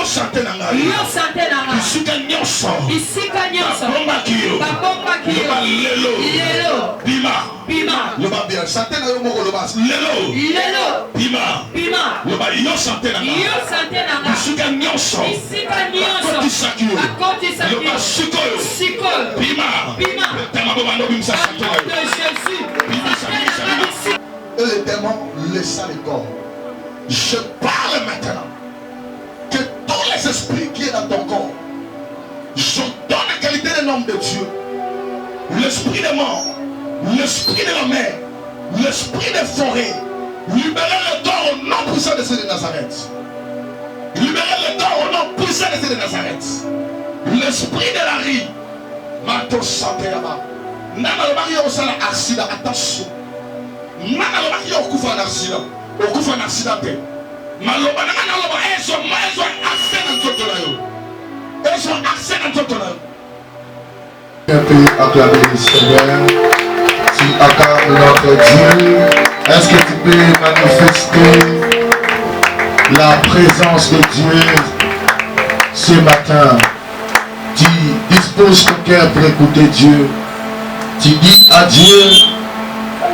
Yo santé nanga. Isika nyonso. Babomba kiyo. Lelo. Bima. Loba bien. Santé na yo moko loba. Lelo. Bima. Loba yo santé nanga. Isika nyonso. Bakoti sakiyo. Loba sikoyo. Bima. Tamabo bando bimsa santé. Et le démon laissa le corps. Je parle maintenant que tous les esprits qui sont dans ton corps, je donne la qualité d'un homme de Dieu. L'esprit de mort, l'esprit de la mer, l'esprit de forêt, libérez le corps au nom puissant de Jésus de Nazareth. Libérez le corps au nom puissant de Jésus de Nazareth. L'esprit de la rue, Mato Santéaba. Nana le mari au salon accident, attention. Nana le mari au coup en accident. Au coup en accident. Maloba nana loba eso accès dans tout là. Eso accès dans tout là. Un peu acclamer le Seigneur. Tu acclames notre Dieu. Est-ce que tu peux manifester la présence de Dieu ce matin? Tu disposes ton cœur pour écouter Dieu. Tu dis à Dieu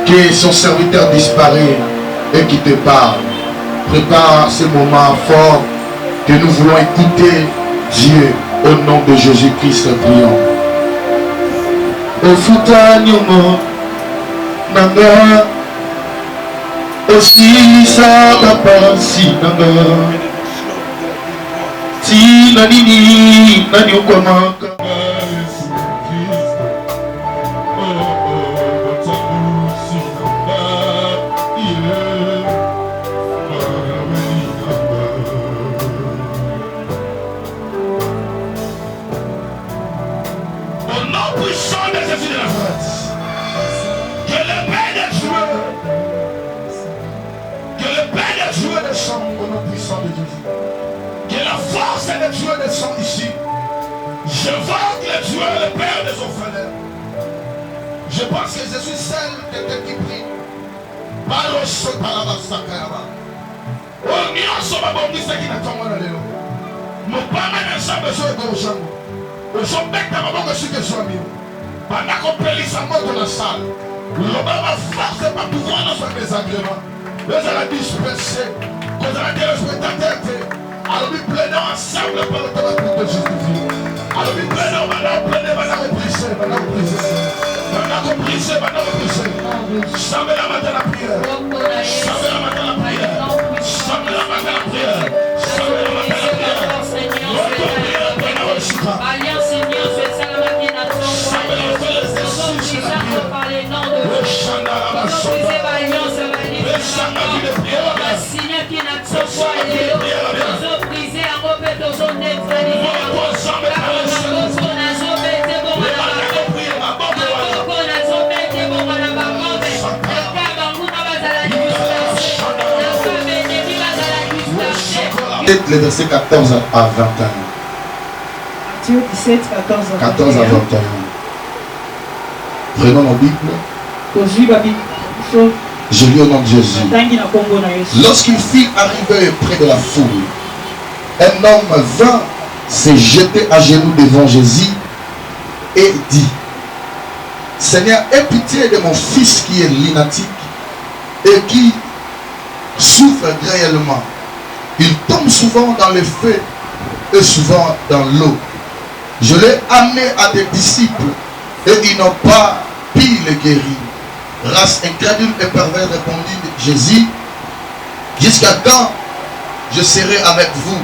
que son serviteur disparaît et qu'il te parle. Prépare ce moment fort que nous voulons écouter Dieu au nom de Jésus-Christ. Prions. Ofuta nyomo nanga aussi sa kapasi nanga ti nanini nani okwamaka Je pense que je suis seul quelqu'un qui prie. Barosso Palabasakayaba. Oh, Nioso Babondisa qui n'a pas moi là. Mon père n'a jamais besoin de gens. Au sommet de ma banque, je suis que je suis mieux. Pendant qu'on pèle sa mort dans la salle, l'homme va forcer par pouvoir dans son désagrément. Mais elle a dispersé. Quand elle a dit le spectateur, alors nous plaidons ensemble par le temps de justifier. Alors nous plaidons maintenant, maintenant reprisé, maintenant reprisé. Maintenant reprisé, maintenant reprisé. Savez la matin la prière. Savez la matin la prière. Savez la matin la prière. Savez la matin la prière. Votre prière, prenez le chita. Seigneur, c'est ça la matin à ton Savez la prière, c'est ça. par les noms de Dieu. Les versets 14 à 21. Matthieu 17, 14 à 21. Prenons nos Bibles. Je lis au nom de Jésus. Lorsqu'il fut arrivé près de la foule, un homme vint se jeter à genoux devant Jésus et dit: Seigneur, aie pitié de mon fils qui est lunatique et qui souffre réellement. Il tombe souvent dans le feu et souvent dans l'eau. Je l'ai amené à des disciples et ils n'ont pas pu le guérir. Race incrédule et pervers, répondit Jésus, jusqu'à quand je serai avec vous?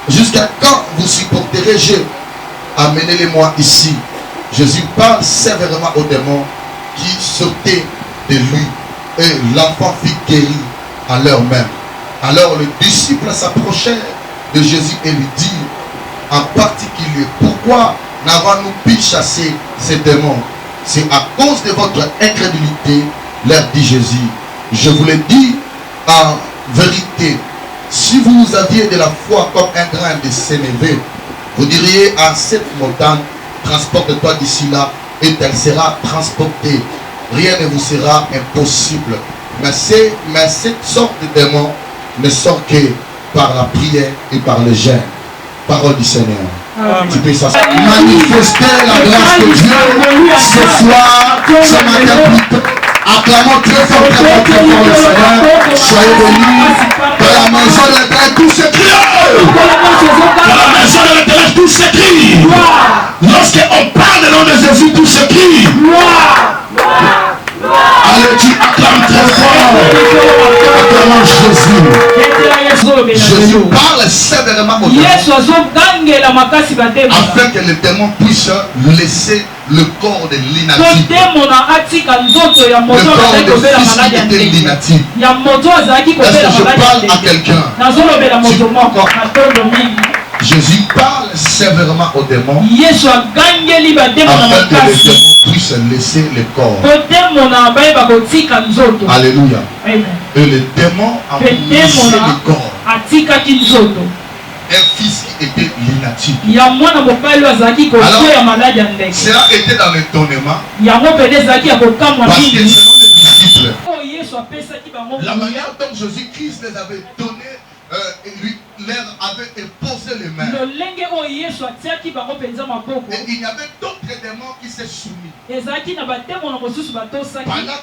Jusqu'à quand vous supporterez-je? Amenez-les-moi ici. Jésus parle sévèrement aux démons qui sortaient de lui et l'enfant fut guéri à l'heure même. Alors les disciples s'approchèrent de Jésus et lui dirent en particulier: pourquoi n'avons-nous pu chasser ces démons? C'est à cause de votre incrédulité, leur dit Jésus. Je vous le dis en vérité, si vous aviez de la foi comme un grain de sénévé, vous diriez à cette montagne: transporte-toi d'ici là, et elle sera transportée. Rien ne vous sera impossible. Mais cette sorte de démons ne sort que par la prière et par le jeûne. Parole du Seigneur. Amen. Tu peux s'asseoir. Manifester la grâce de Dieu ce soir, ce matin. Acclamons très fort le Seigneur. Soyez bénis. Dans la maison de l'Éternel, tout s'écrit. Dans la maison de l'Éternel, tout s'écrit. Lorsqu'on parle du nom de Jésus, tout s'écrit. Allez, tu acclames très fort. Acclamons Jésus. Jésus parle sévèrement au démon afin que le démon puisse laisser le corps de l'inactif. Le corps de fils qui était l'inactif. Est-ce que je parle à quelqu'un? Jésus parle sévèrement au démon afin que le démon puisse laisser le corps. Alléluia. Et le démon a laissé le corps. Un fils qui était l'inactif. Alors, cela était dans l'étonnement parce que selon les disciples, la manière dont Jésus-Christ les avait donné, leur avait posé les mains. Et il y avait d'autres démons qui s'est soumis pendant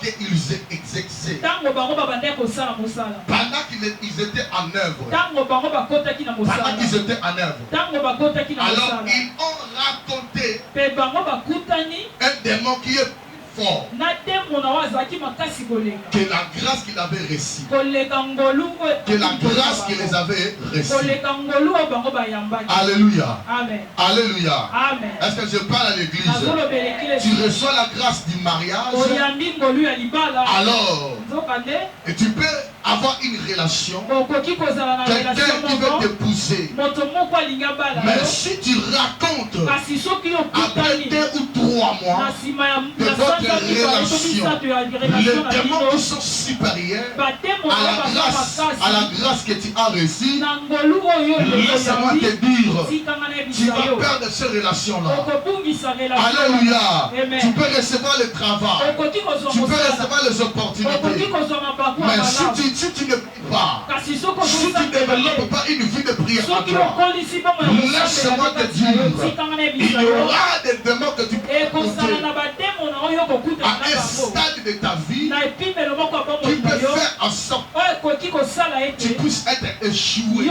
qu'ils exerçaient, pendant qu'ils étaient en œuvre, alors ils ont raconté un démon qui est fort, que la grâce qu'il avait reçue, que la grâce qu'il les avait reçue. Alléluia. Amen. Alléluia. Amen. Est-ce que je parle à l'église? Tu reçois la grâce du mariage, alors, et tu peux avoir une relation, quelqu'un qui veut t'épouser. Mais si tu racontes après 2 ou 3 mois de votre relation, les démons qui sont supérieurs à la grâce que tu as reçue, laisse-moi te dire, tu vas perdre ces relations-là. Alléluia. Tu peux recevoir le travail, tu peux recevoir les opportunités, mais si tu ne pries pas, si tu ne développes pas une vie de prière à toi, laisse-moi te dire, il y aura des démons que tu peux rencontrer à un stade de ta vie qui peut faire en sorte que tu puisses être échoué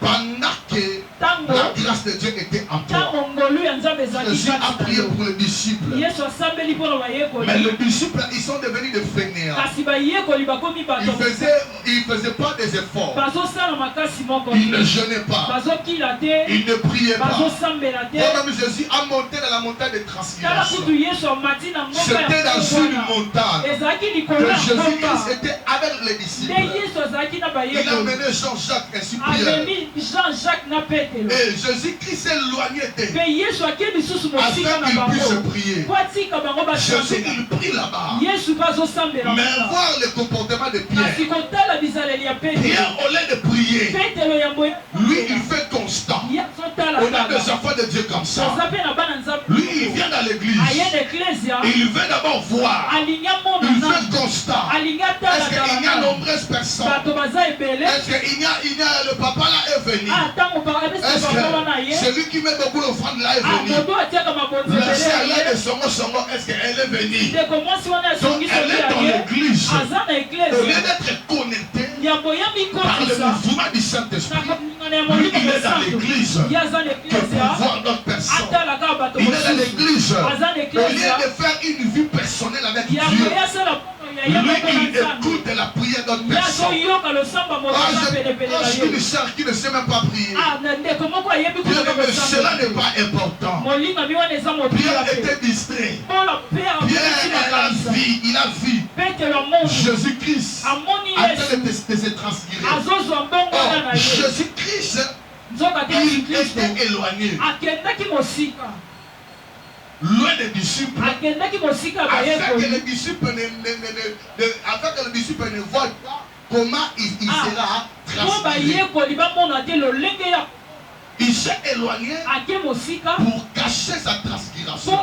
pendant que la grâce de Dieu était en toi. Jésus a prié pour les disciples, mais les disciples, ils sont devenus des fainéants. Ils ne faisaient pas des efforts, ils ne jeûnaient pas, ils ne priaient pas. Comme Jésus a monté dans la montagne de transfiguration, c'était dans une montagne que Jésus-Christ était avec les disciples. Il a mené Jean-Jacques ainsi Pierre. Et Jésus-Christ s'est éloigné d'eux afin qu'ils puissent prier. Jésus, il prie là-bas. Mais voir le comportement de Pierre, Pierre, au lieu de prier, lui, il fait constant. On a des enfants de Dieu comme ça. Lui, il vient dans l'église. Il veut d'abord voir. Il fait constant. Est-ce qu'il y a nombreuses personnes? Est-ce qu'il y a le papa là est venu? Est-ce que celui qui met beaucoup d'offrandes là est venu? La sœur là de Songo, est-ce qu'elle est venue? Donc elle est dans l'église. Au lieu d'être connectée par le mouvement du Saint-Esprit, lui il est dans l'église que pour voir d'autres personnes. Il est dans l'église au lieu de faire une vie personnelle avec Dieu. Lui, il écoute la prière d'autres personnes. Une sœur qui ne sait même pas prier. Mais cela n'est pas important. Pierre était distrait. Pierre, il a vu Jésus-Christ en train de se transfigurer. Jésus-Christ, il était éloigné, loin des disciples, afin que les disciples ne voient pas comment il sera transfiguré. Il s'est éloigné pour cacher sa transfiguration.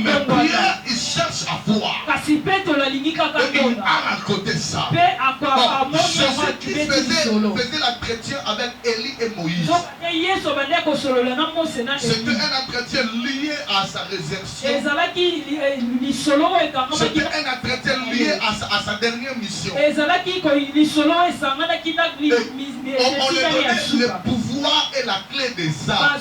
Mais Pierre, il cherche à voir. Et il a raconté ça. Jésus qui faisait la entretien avec Élie et Moïse. C'était un entretien lié à sa résurrection. C'était un entretien lié à sa dernière mission. On lui donnait le pouvoir et la clé des âmes.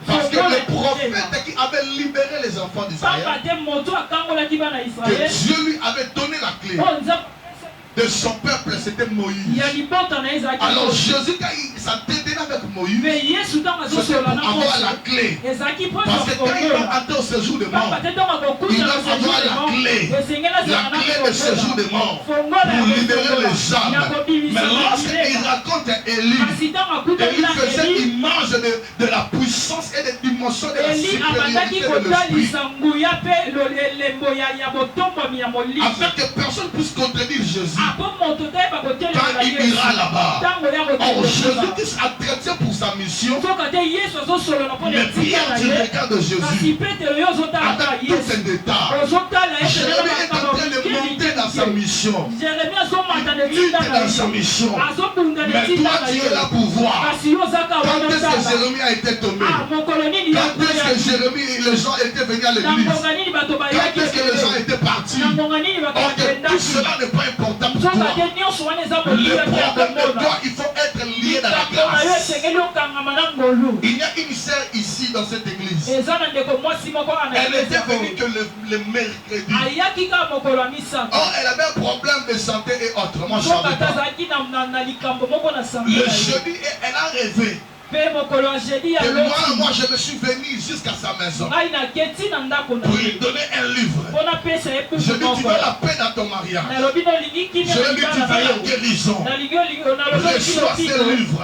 Parce que le prophète qui avait libéré les enfants d'Israël, que Dieu lui avait donné la clé de son peuple, c'était Moïse. Alors Jésus, quand il s'entendait avec Moïse, c'était pour avoir la clé. Parce que quand il va entrer au séjour de mort, il doit avoir la clé de séjour de mort pour libérer les âmes. Mais lorsqu'il raconte Élie, Élie faisait image de la puissance et des dimensions de la supériorité de l'esprit. Afin que personne puisse contredire Jésus quand il ira là-bas. Or Jésus entretient pour sa mission. Mais Pierre du regard de Jésus avec tout un détail. Jérémie est en train de monter dans sa mission. Il lutte dans sa mission. Mais toi tu es là pour voir. Quand est-ce que Jérémie a été tombé? Quand est-ce que Jérémie et les gens étaient venus à l'église? Quand est-ce que les gens étaient partis? Or que tout cela n'est pas important pour toi. Le problème de toi, il faut être lié dans la grâce. Il y a une sœur ici dans cette église. Elle était venue que le mercredi. Or elle avait un problème de santé et autrement. Le jeudi, elle a rêvé. Et moi, je me suis venu jusqu'à sa maison pour lui donner un livre. Je lui dis, tu veux la paix dans ton mariage. Je lui dis, tu veux la guérison. Reçois ce livre.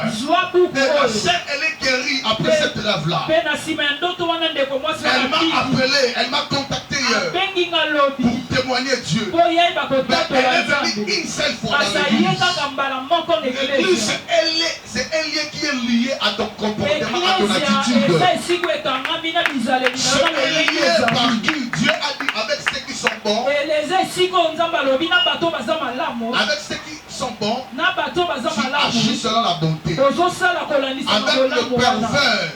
Et la sœur, elle est guérie après cette rêve-là. Elle m'a appelé, elle m'a contacté pour témoigner Dieu. Mais elle est venue une seule fois dans l'église. L'église, c'est un lien qui est lié à ton comportement, à ton attitude. C'est un lien par qui Dieu a dit avec ceux qui sont bons, avec ceux qui sont bons, tu agis selon la bonté. Avec le pervers,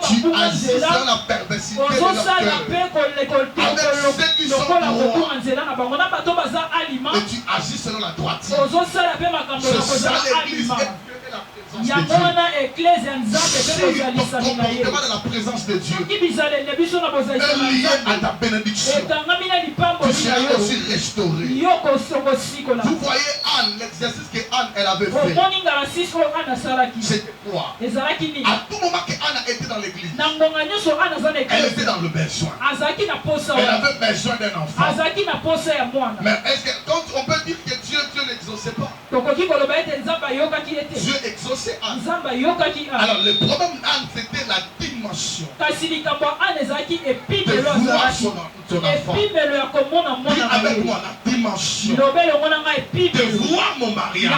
tu agis selon la perversité de leur cœur. Avec ceux qui sont droits, et tu agis selon la droiture. C'est ça l'église. Si ton comportement dans la présence de Dieu est lié à ta bénédiction, tu seras aussi restauré. Vous voyez Anne, l'exercice que Anne elle avait fait. C'était quoi? À tout moment que Anne était dans l'église, elle était dans le besoin. Elle avait besoin d'un enfant. Mais est-ce que quand on peut dire que Dieu n'exauçait pas? Dieu exauçait Anne. Alors le problème Anne, c'était la dimension de voir ton enfant. Dis avec moi la dimension de voir mon mariage,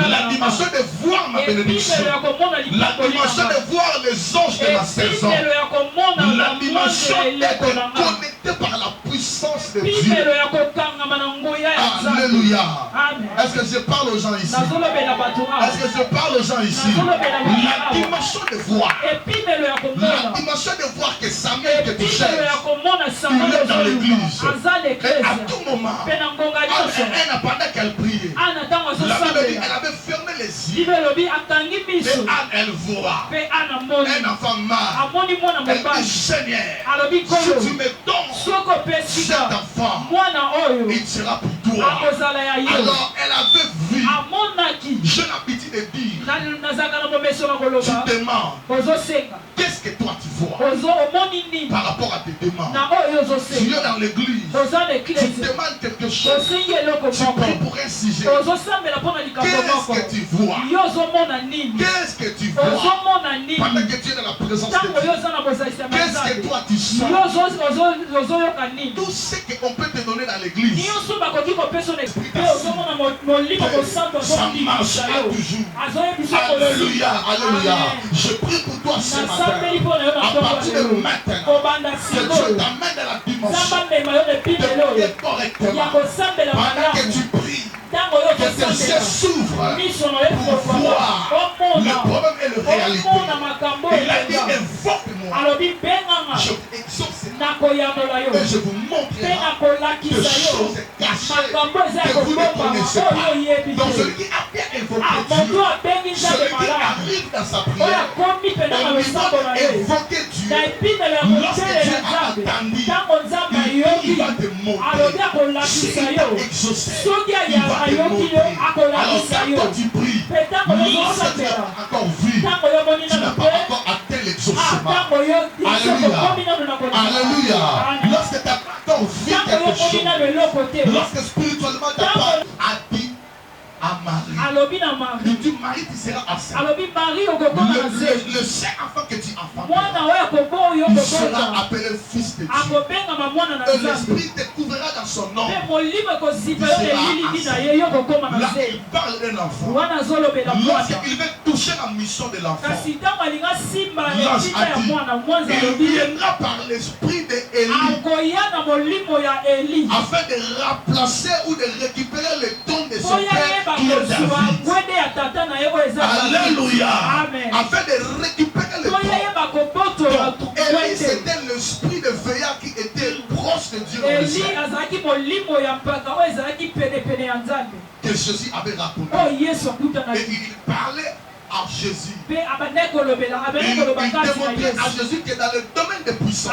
la dimension de voir ma bénédiction, la dimension de voir les anges de ma saison, la dimension d'être connecté par la puissance de Dieu. Alléluia. Est-ce que je parle aux gens ici? Est-ce que je parle aux gens ici? La dimension de voir. La dimension de voir que Samuel que tu cherches, il est dans l'église. Et à tout moment, Anne, pendant qu'elle priait, la Bible dit qu'elle avait fermé les yeux. Et Anne, elle voit un enfant mâle. Elle dit, Seigneur, si tu me donnes cet enfant, il sera pour toi. Alors elle avait vu. Je n'ai l'habitude de dire, tu demandes, qu'est-ce que toi tu vois par rapport à tes demandes? Tu es dans l'église, tu demandes quelque chose, tu pries pour un sujet. Qu'est-ce que tu vois? Qu'est-ce que tu vois pendant que tu es dans la présence de Dieu? Qu'est-ce que toi tu sens? Tout ce qu'on peut te donner dans l'église, ça marche toujours. Alléluia, alléluia. Je prie pour toi ce matin. À partir de maintenant, que Dieu t'amène dans la dimension de prier correctement. Pendant que tu pries, Que tes yeux s'ouvrent pour voir le problème et le réalité. Il a dit invoque-moi. Je t'exauce et je vous montrerai des choses cachées que vous ne connaissez pas. Donc celui qui a bien invoqué Dieu, celui qui arrive dans sa prière, on lui demande invoquer Dieu. Lorsque Dieu a attendu, il va te montrer. S'il t'a exaucé, il va te montrer. Alors quand toi tu pries, lorsque tu n'as pas encore vu, tu n'as pas encore atteint l'exaucement. Alléluia. Alléluia. Lorsque tu n'as pas encore vu quelque chose, lorsque spirituellement tu n'as pas dit à Marie, il dit Marie, tu seras enceinte. Le seul enfant que tu enfanteras, il sera appelé fils de Dieu. Et l'esprit découvrira dans son nom. Là, il parle d'un enfant. Lorsqu'il veut toucher la mission de l'enfant, l'ange a dit, il viendra par l'esprit d'Élie afin de remplacer ou de récupérer le don de son père qui est David. Alléluia. Afin de récupérer le don. Donc, Élie, c'était l'esprit de veillard qui était proche de Dieu dans le ciel. Que Jésus avait raconté. Et il parlait à Jésus. Il démontrait à Jésus que dans le domaine de puissance,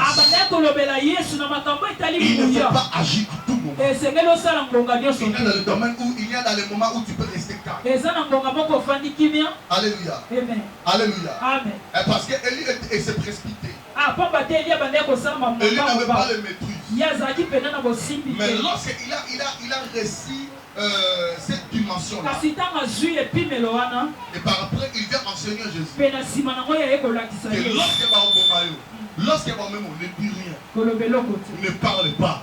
il ne faut pas agir à tout moment. Il y a dans le domaine où il y a dans le moment où tu peux rester calme. Alléluia. Alléluia. Parce que Élie s'est précipité. Élie n'avait pas le maîtrise. Mais lorsqu'il a reçu cette dimension-là, et par après il vient enseigner Jésus que lorsque même on ne dit rien, ne parle pas.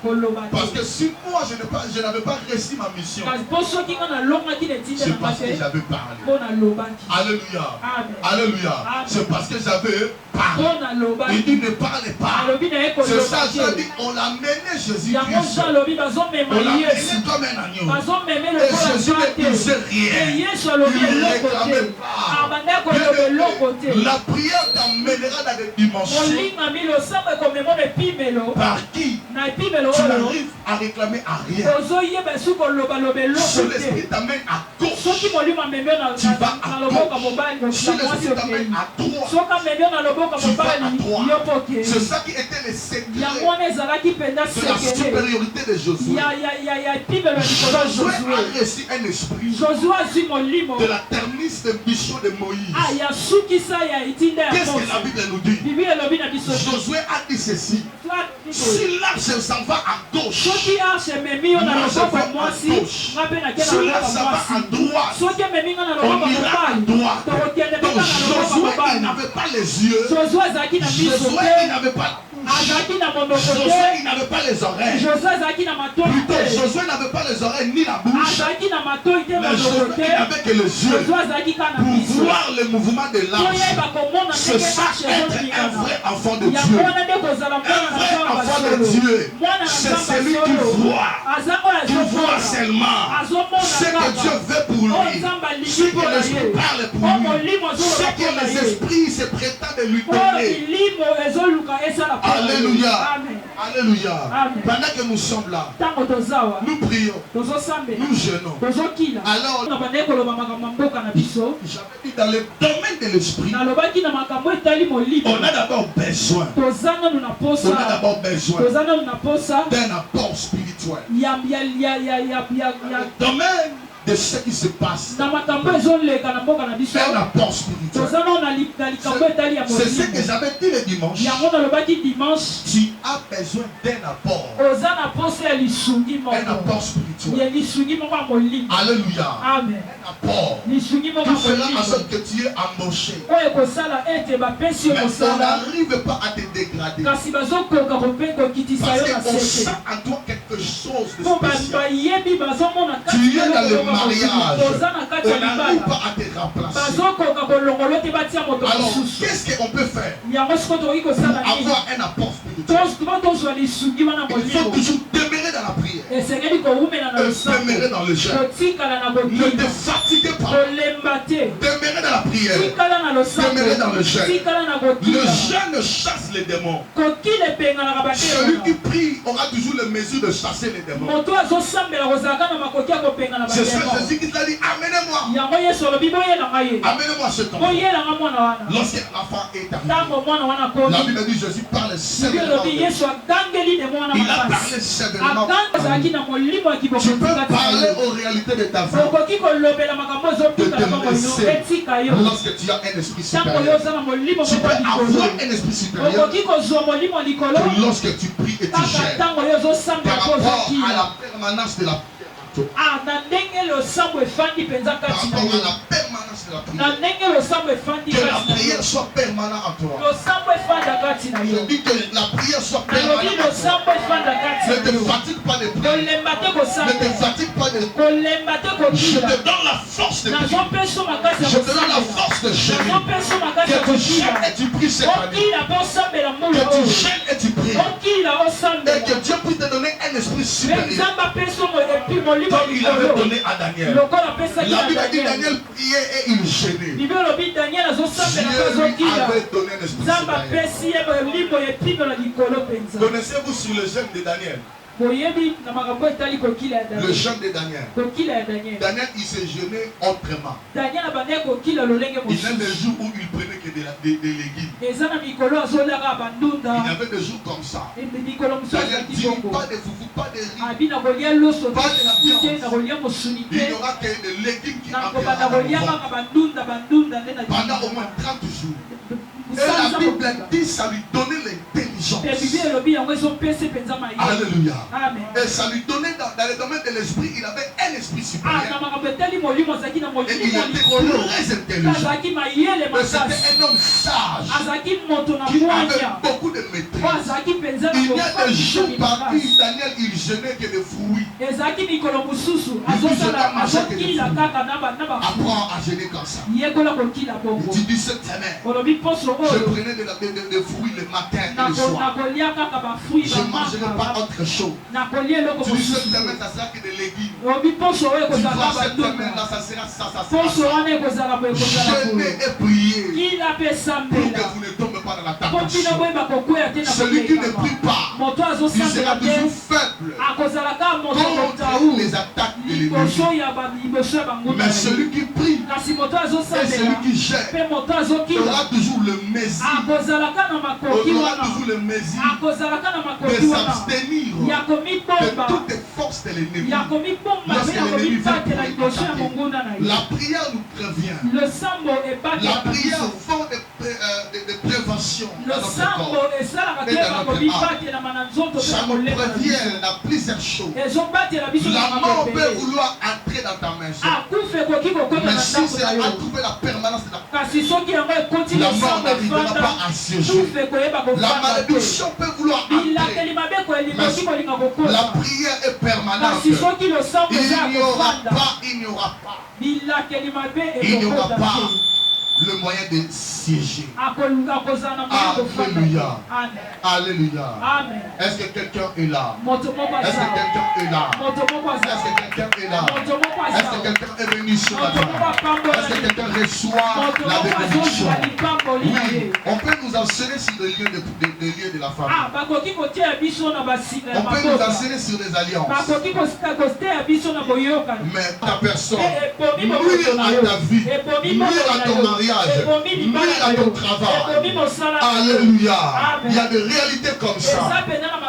Parce que si moi je n'avais pas réussi ma mission, c'est parce que j'avais parlé. Alléluia. Alléluia. C'est parce que j'avais parlé. Il dit ne parlez pas. C'est ça, j'ai dit, on l'a mené Jésus-Christ. On l'a mené comme un agneau. Et Jésus ne disait rien. Il ne réclamait pas. La prière t'emmènera dans des dimensions par qui tu n'arrives à réclamer à rien. Si l'esprit t'amène à gauche, tu vas à gauche. Si l'esprit t'amène à droite, tu vas à droite. C'est ça qui était le secret de la supériorité de Josué. Josué a reçu un esprit de la terminus de mission de Moïse. Qu'est-ce que la Bible nous dit? Josué a dit ceci: si l'arche s'en va à gauche, moi je vais à gauche. Si l'arche s'en va à droite, on ira à droite. Donc Josué, il n'avait pas les yeux. Josué, il n'avait pas Josué, il n'avait pas les oreilles. Plutôt, Josué n'avait pas les oreilles ni la bouche. Mais Josué, il n'avait que les yeux pour voir le mouvement de l'arche. C'est ça être un vrai enfant de Dieu. Un vrai enfant de Dieu, c'est celui qui voit seulement ce que Dieu veut pour lui, ce que l'Esprit parle pour lui, ce que les esprits se prétendent lui donner. Alléluia. Alléluia. Pendant que nous sommes là, nous prions, nous jeûnons. Alors, j'avais dit dans le domaine de l'esprit, on a d'abord besoin. On a d'abord besoin d'un apport spirituel. Domaine de ce qui se passe. Un apport spirituel. C'est ce que j'avais dit le dimanche. Tu as besoin d'un apport. Un apport spirituel. Alléluia. Un apport qui fera en sorte que tu es embauché. Mais ça n'arrive pas à te dégrader. Parce qu'on sent en toi quelque chose de spécial. Tu es dans le mariage. On n'arrive pas à te remplacer. Alors, qu'est-ce qu'on peut faire pour avoir un apport spirituel? Il faut toujours demeurer dans la prière. Demeurer dans le jeûne. Ne te fatiguez pas. Demeurer dans la prière. Demeurer dans le jeûne. Le jeûne chasse les démons. Celui qui prie aura toujours les mesures de chasser les démons. C'est ce que Jésus qui t'a dit, amenez-moi. Amenez-moi ce temps. Lorsqu'un enfant est arrivé, la Bible dit Jésus parle sévèrement. Il a parlé sévèrement. Tu peux parler aux réalités de ta vie. De te laisser. Lorsque tu as un esprit supérieur, tu peux avoir un esprit supérieur. Lorsque tu pries et tu gères par rapport à la permanence de la prière. Par rapport à la permanence de la prière. Que la prière soit permanente en toi. Je dis que la prière soit permanente en toi. Ne te fatigue pas de prier. Ne te fatigue pas de prier. Je te donne la force de prier. Je te donne la force de gérer. Que tu gères et tu pries cette année. Que tu gères et tu pries. Et que Dieu puisse te donner un esprit supérieur. Comme il avait donné à Daniel. La Bible dit Daniel priait et il gênait. Dieu lui avait donné un esprit supérieur. Connaissez-vous sur le jeûne de Daniel? Le jeûne de Daniel. Daniel, il s'est jeûné autrement. Il y a des jours où il prenait que des légumes. Il y avait des jours comme ça. Daniel dit pas de foufou, pas de riz, pas de la viande. Il n'y aura que des légumes qui entreront pendant au moins 30 jours. Et la Bible dit ça lui donnait l'intelligence. Alléluia. Et ça lui donnait dans le domaine de l'esprit, il avait un esprit supérieur. Et il était très intelligent. Mais c'était un homme sage qui avait beaucoup de maîtrise. Il y a des jours par qui Daniel il jeûnait que des fruits. Il dit je dois manger que des fruits. Apprends à jeûner comme ça. Il dit cette semaine je prenais des fruits le matin et le soir. Je ne mangerai pas autre chose. Tu dis cette semaine, ça sera que des légumes. Tu vois cette semaine-là, ça sera ça. Jeûner et prier pour que vous ne tombez pas dans la tentation. Celui qui ne prie pas, il sera toujours faible contre les attaques de l'ennemi. Mais celui qui prie et celui qui gère aura toujours le Messie. On aura toujours le Messie de s'abstenir de toutes les forces de l'ennemi. Lorsque l'ennemi va la prière nous prévient. La prière font des préventions dans notre corps et dans notre âme. Ça nous prévient dans plusieurs choses. La mort peut vouloir entrer dans ta maison. Mais si c'est à trouver la permanence de la mort n'arrivera pas à siéger. La malédiction peut vouloir entrer. Mais la prière est permanente. Il n'y aura pas le moyen de siéger. Alléluia. Alléluia. Est-ce que quelqu'un est là? Est-ce que quelqu'un est là? Est-ce que quelqu'un est là? Est-ce que quelqu'un est venu ce matin? Est-ce que quelqu'un reçoit la bénédiction? Oui, on peut nous enseigner sur les lieux de la famille. On peut nous enseigner sur les alliances. Mais ta personne, nuire à ta vie, nuire à ton mariage, nuire à ton travail. Alléluia. Il y a des réalités comme ça.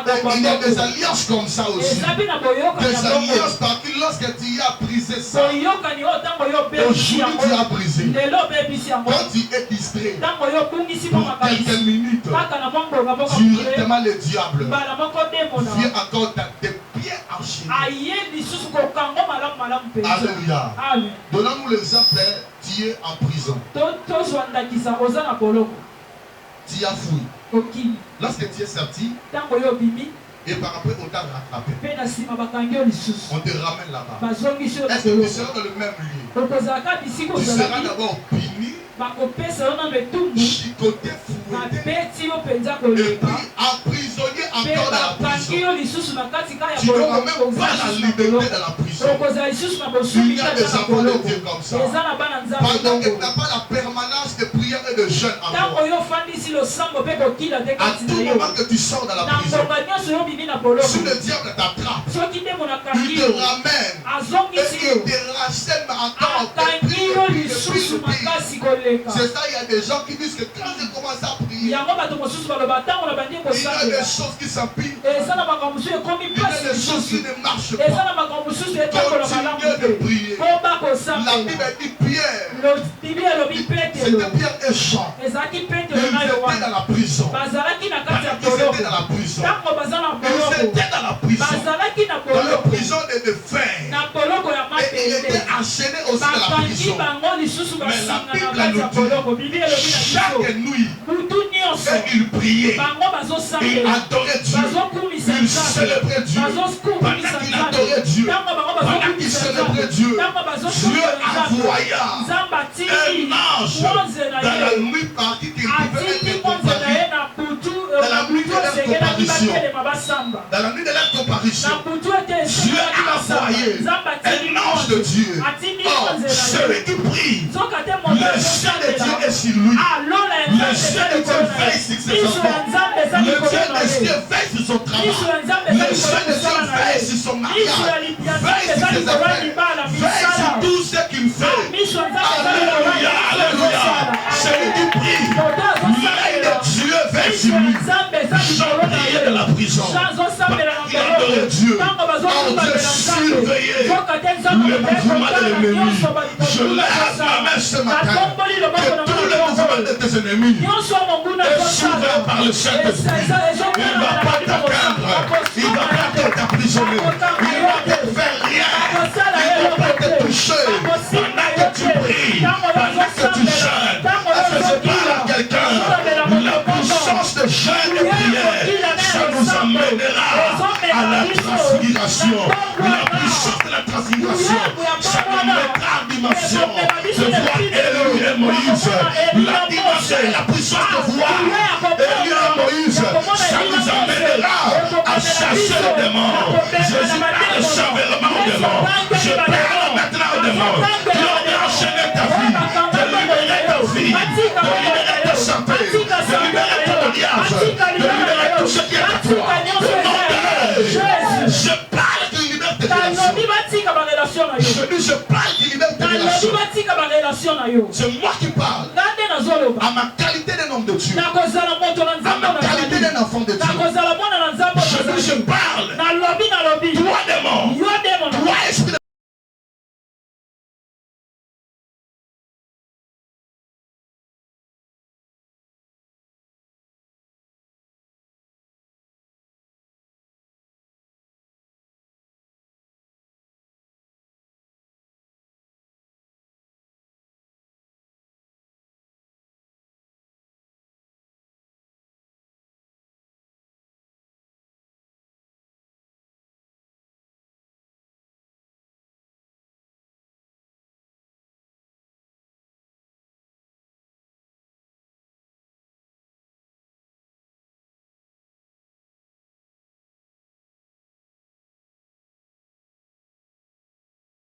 Et il y a des alliances comme ça aussi. Des alliances parce que lorsque tu as brisé ça, aujourd'hui tu as brisé. Quand tu es distrait pour quelques minutes, directement le diable vient encore tes pieds enchaînés. Alléluia. Donnons-nous l'exemple. Tu es en prison. Tu as fui. Lorsque tu es sorti, et par après on t'a rattrapé, on te ramène là-bas. Est-ce que tu seras dans le même lieu? Tu seras d'abord puni, chicoté, fouetté, et puis emprisonné encore dans la prison. Tu n'auras même pas la liberté dans la prison. Il y a des enfants de Dieu comme ça. Pendant que tu n'as pas la permanence de prière et de jeûne en toi, à tout moment que tu sors dans la prison, si le diable t'attrape, il te ramène et il te rachète encore. C'est ça, il y a des gens qui disent que quand je commence à prier, il y a des choses qui s'empilent, il y a des choses qui ne marchent pas. Continuez de prier. La Bible dit Pierre, c'était Pierre et Jean. Ils étaient dans la prison. Ils étaient dans la prison. Ils étaient dans la prison. Dans la prison de fer. Et il était enchaîné aussi dans la prison. Mais la Bible nous dit, chaque nuit, et il priait, il adorait Dieu, il célébrait Dieu. Pendant qu'il adorait Dieu, pendant qu'il célébrait Dieu, Dieu envoya un ange dans la nuit partie qui pouvait les comparer. Dans la nuit de leur comparution, dans la nuit de leur comparution, Dieu a envoyé un ange de Dieu. Oh, celui qui prie, le ciel de Dieu est sur lui. Le ciel de Dieu veille sur ses enfants. Le ciel de Dieu veille sur son travail. Le ciel de Dieu veille sur son mariage. Veille sur ses affaires. Veille sur tout ce qu'il fait. Alléluia, alléluia. Celui qui prie, l'œil de Dieu veille sur lui. Jean priait de la prison. Il adorait Dieu. Oh, Dieu surveillait le mouvement de l'ennemi. Je lève ma main ce matin. Que tous les mouvements de tes ennemis est surveillé par le Saint-Esprit. Il ne va pas t'atteindre. Il ne va pas t'emprisonner. Il ne va te faire rien. Il ne va pas te toucher. Pendant que tu pries, pendant que tu jeûnes, est-ce que je parle à quelqu'un? La puissance de jeûne et prière, ça nous amènera à la transfiguration. La puissance de la transfiguration, ça nous mettra en dimension de voir Élie et Moïse. La dimension et la puissance de voir Élie et Moïse, ça nous amènera à chasser les démons. Jésus parle chevèlement aux démons. Je parle maintenant aux démons. Tu as enchaîné ta vie, de libérer ta vie, de libérer ta santé, de libérer ton mariage, de libérer tout ce qui est à toi. Je parle de liberté de relation. Je dis, je parle de liberté de relation. C'est moi qui parle. À ma qualité d'un homme de Dieu. À ma qualité d'un enfant de Dieu.